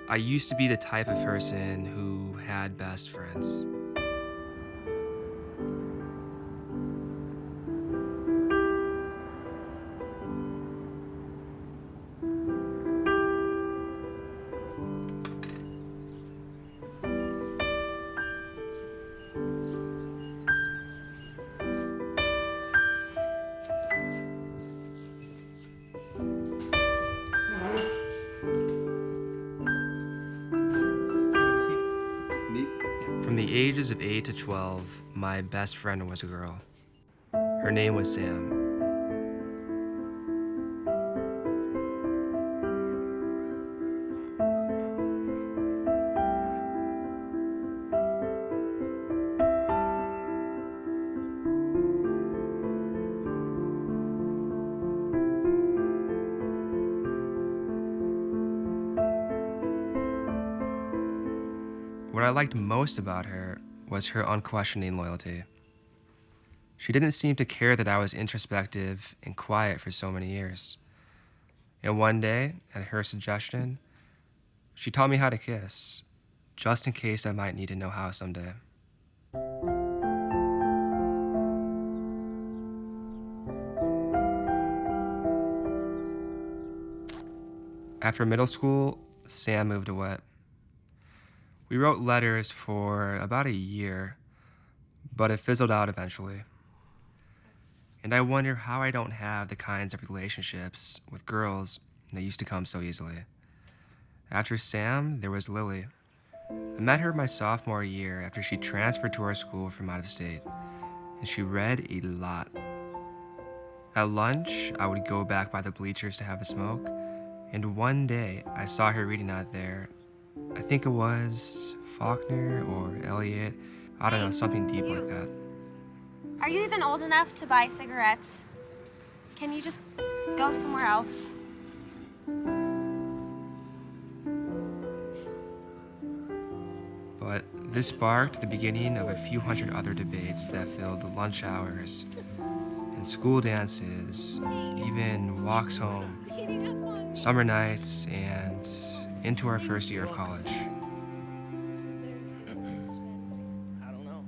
I used to be the type of person who had best friends. From the ages of 8 to 12, my best friend was a girl. Her name was Sam. What I liked most about her was her unquestioning loyalty. She didn't seem to care that I was introspective and quiet for so many years. And one day, at her suggestion, she taught me how to kiss, just in case I might need to know how someday. After middle school, Sam moved away. We wrote letters for about a year, but it fizzled out eventually. And I wonder how I don't have the kinds of relationships with girls that used to come so easily. After Sam, there was Lily. I met her my sophomore year after she transferred to our school from out of state, and she read a lot. At lunch, I would go back by the bleachers to have a smoke, and one day I saw her reading out there. I think it was Faulkner or Eliot. I don't know, something deep like that. Are you even old enough to buy cigarettes? Can you just go somewhere else? But this sparked the beginning of a few hundred other debates that filled the lunch hours and school dances, even walks home, summer nights, and into our first year of college. I don't know.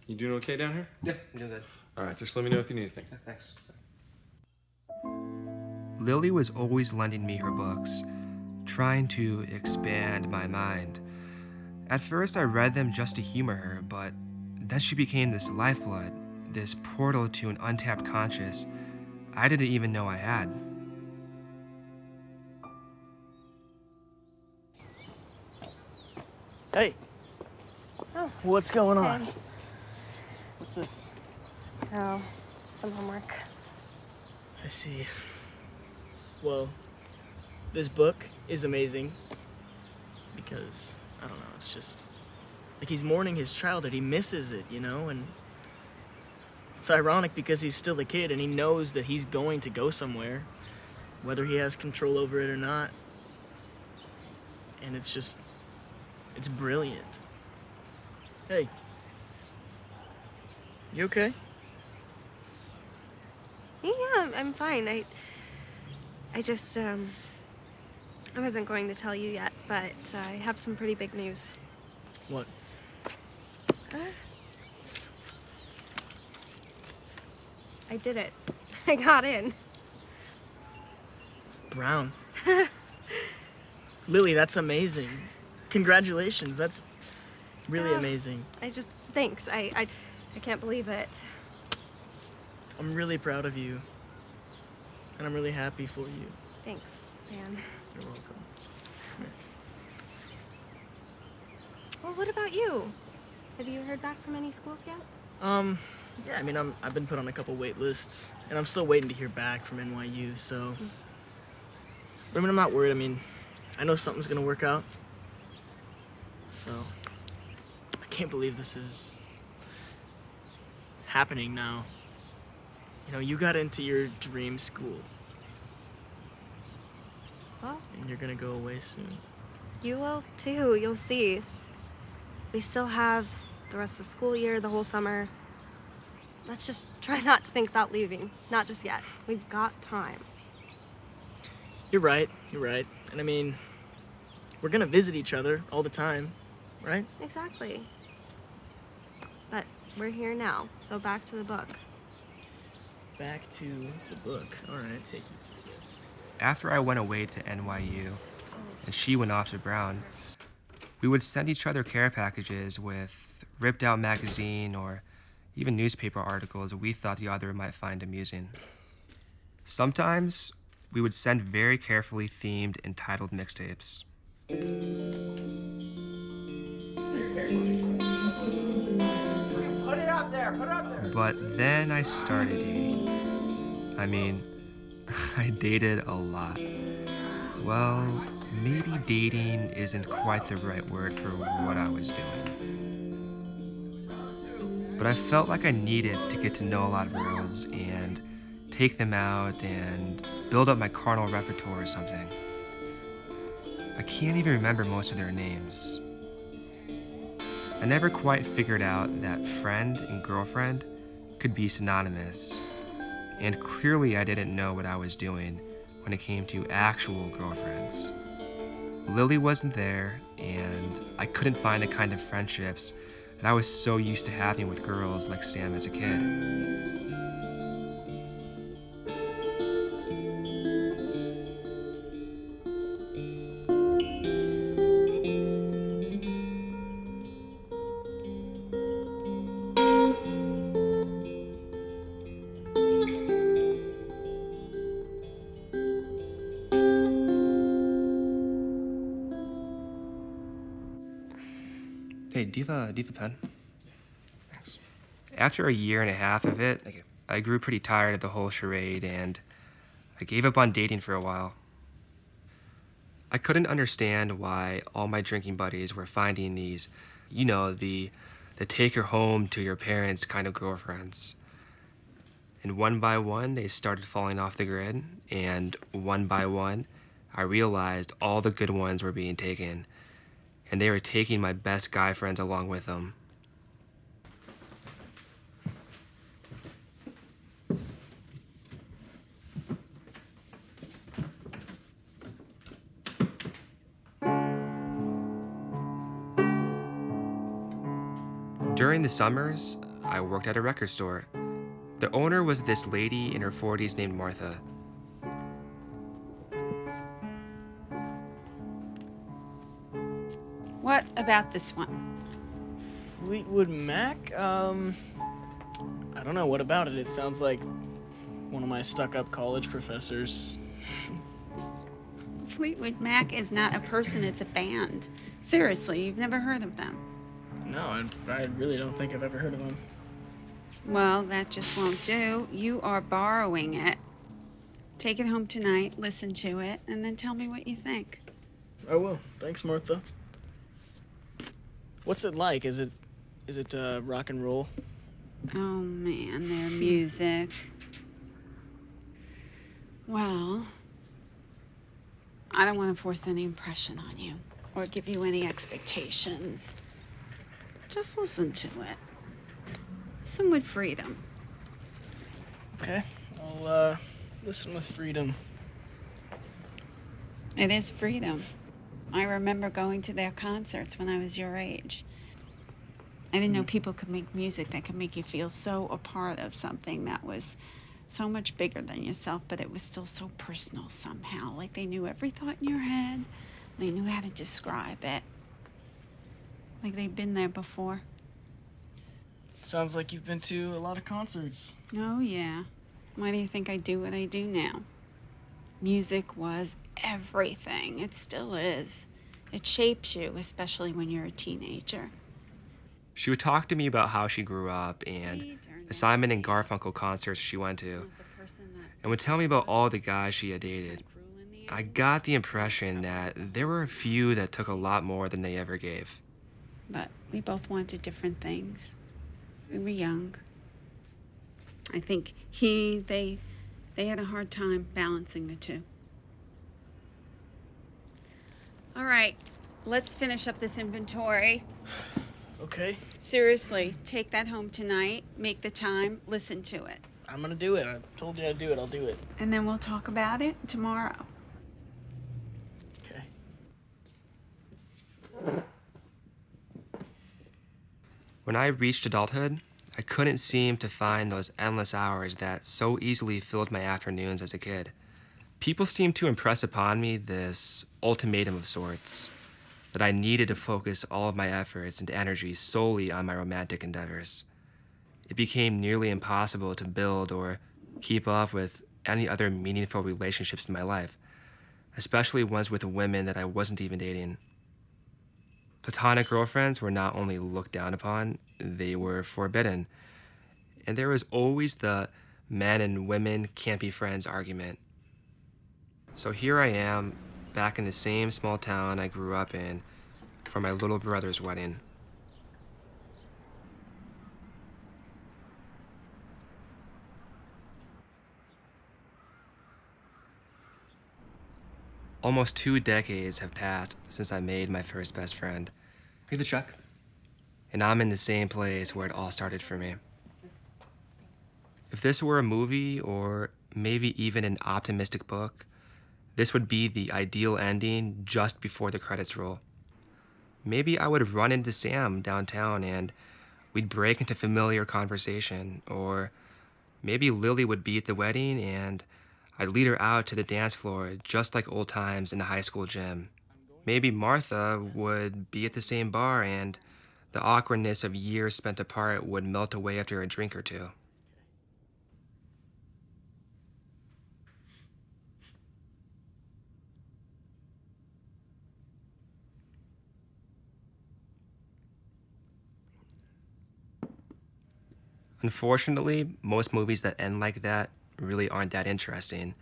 You doing okay down here? Yeah, I'm doing good. All right, just let me know if you need anything. Thanks. Lily was always lending me her books, trying to expand my mind. At first, I read them just to humor her, but then she became this lifeblood, this portal to an untapped conscious I didn't even know I had. Hey. Oh. What's going on? Hey. What's this? Oh, just some homework. I see. Well, this book is amazing because, I don't know, it's just like he's mourning his childhood. He misses it, you know, and it's ironic because he's still a kid and he knows that he's going to go somewhere, whether he has control over it or not. And it's just, it's brilliant. Hey. You okay? Yeah, I'm fine. I just, I wasn't going to tell you yet, but I have some pretty big news. What? I did it. I got in. Brown. Lily, that's amazing. Congratulations. That's really amazing. Thanks. I can't believe it. I'm really proud of you. And I'm really happy for you. Thanks, Dan. You're welcome. Come here. Well, what about you? Have you heard back from any schools yet? Yeah, I mean, I've been put on a couple wait lists, and I'm still waiting to hear back from NYU, so... I mean, I'm not worried. I mean, I know something's gonna work out. So, I can't believe this is happening now. You know, you got into your dream school, Well, and you're gonna go away soon. you will too. You'll see. We still have the rest of the school year, the whole summer. let's just try not to think about leaving. Not just yet. We've got time. You're right. And I mean, we're gonna visit each other all the time, right? Exactly. But we're here now, so back to the book. Back to the book. All right, take you through this. After I went away to NYU and she went off to Brown, we would send each other care packages with ripped out magazine or even newspaper articles we thought the other might find amusing. Sometimes we would send very carefully themed, entitled mixtapes. Put it up there, put it up there. But then I started dating. I mean, I dated a lot. Well, maybe dating isn't quite the right word for what I was doing. But I felt like I needed to get to know a lot of girls and take them out and build up my carnal repertoire or something. I can't even remember most of their names. I never quite figured out that friend and girlfriend could be synonymous, and clearly I didn't know what I was doing when it came to actual girlfriends. Lily wasn't there, and I couldn't find the kind of friendships that I was so used to having with girls like Sam as a kid. Hey, do you have a pen? Thanks. After a year and a half of it, I grew pretty tired of the whole charade, and I gave up on dating for a while. I couldn't understand why all my drinking buddies were finding these, the take her home to your parents kind of girlfriends. And one by one, they started falling off the grid, and one by one, I realized all the good ones were being taken, and they were taking my best guy friends along with them. During the summers, I worked at a record store. The owner was this lady in her 40s named Martha. What about this one? Fleetwood Mac? I don't know. What about it? It sounds like one of my stuck-up college professors. Fleetwood Mac is not a person, it's a band. Seriously, you've never heard of them. No, I really don't think I've ever heard of them. Well, that just won't do. You are borrowing it. Take it home tonight, listen to it, and then tell me what you think. I will. Thanks, Martha. What's it like? Is it rock and roll? Oh man, their music. Well, I don't want to force any impression on you or give you any expectations. Just listen to it. Listen with freedom. Okay, I'll listen with freedom. It is freedom. I remember going to their concerts when I was your age. I didn't know people could make music that could make you feel so a part of something that was so much bigger than yourself, but it was still so personal somehow. Like they knew every thought in your head. They knew how to describe it. Like they'd been there before. Sounds like you've been to a lot of concerts. Oh, yeah. Why do you think I do what I do now? Music was everything. It still is. It shapes you, especially when you're a teenager. She would talk to me about how she grew up and the Simon and Garfunkel concerts she went to, and would tell me about all the guys she had dated. I got the impression that there were a few that took a lot more than they ever gave. But we both wanted different things. We were young. I think they had a hard time balancing the two. All right, let's finish up this inventory. Okay, Seriously, take that home tonight, make the time, listen to it. I'm gonna do it. I told you I'd do it. I'll do it. And then we'll talk about it tomorrow. Okay. When I reached adulthood, I couldn't seem to find those endless hours that so easily filled my afternoons as a kid. People seemed to impress upon me this ultimatum of sorts, that I needed to focus all of my efforts and energy solely on my romantic endeavors. It became nearly impossible to build or keep up with any other meaningful relationships in my life, especially ones with women that I wasn't even dating. Platonic girlfriends were not only looked down upon, they were forbidden. And there was always the men and women can't be friends argument. So here I am, back in the same small town I grew up in, for my little brother's wedding. Almost 2 decades have passed since I made my first best friend. Read the check. And I'm in the same place where it all started for me. If this were a movie, or maybe even an optimistic book, this would be the ideal ending just before the credits roll. Maybe I would run into Sam downtown and we'd break into familiar conversation, or maybe Lily would be at the wedding and I'd lead her out to the dance floor just like old times in the high school gym. Maybe Martha would be at the same bar and the awkwardness of years spent apart would melt away after a drink or two. Unfortunately, most movies that end like that really aren't that interesting.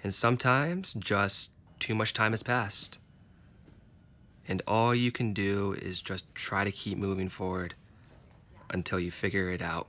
And sometimes just too much time has passed. And all you can do is just try to keep moving forward until you figure it out.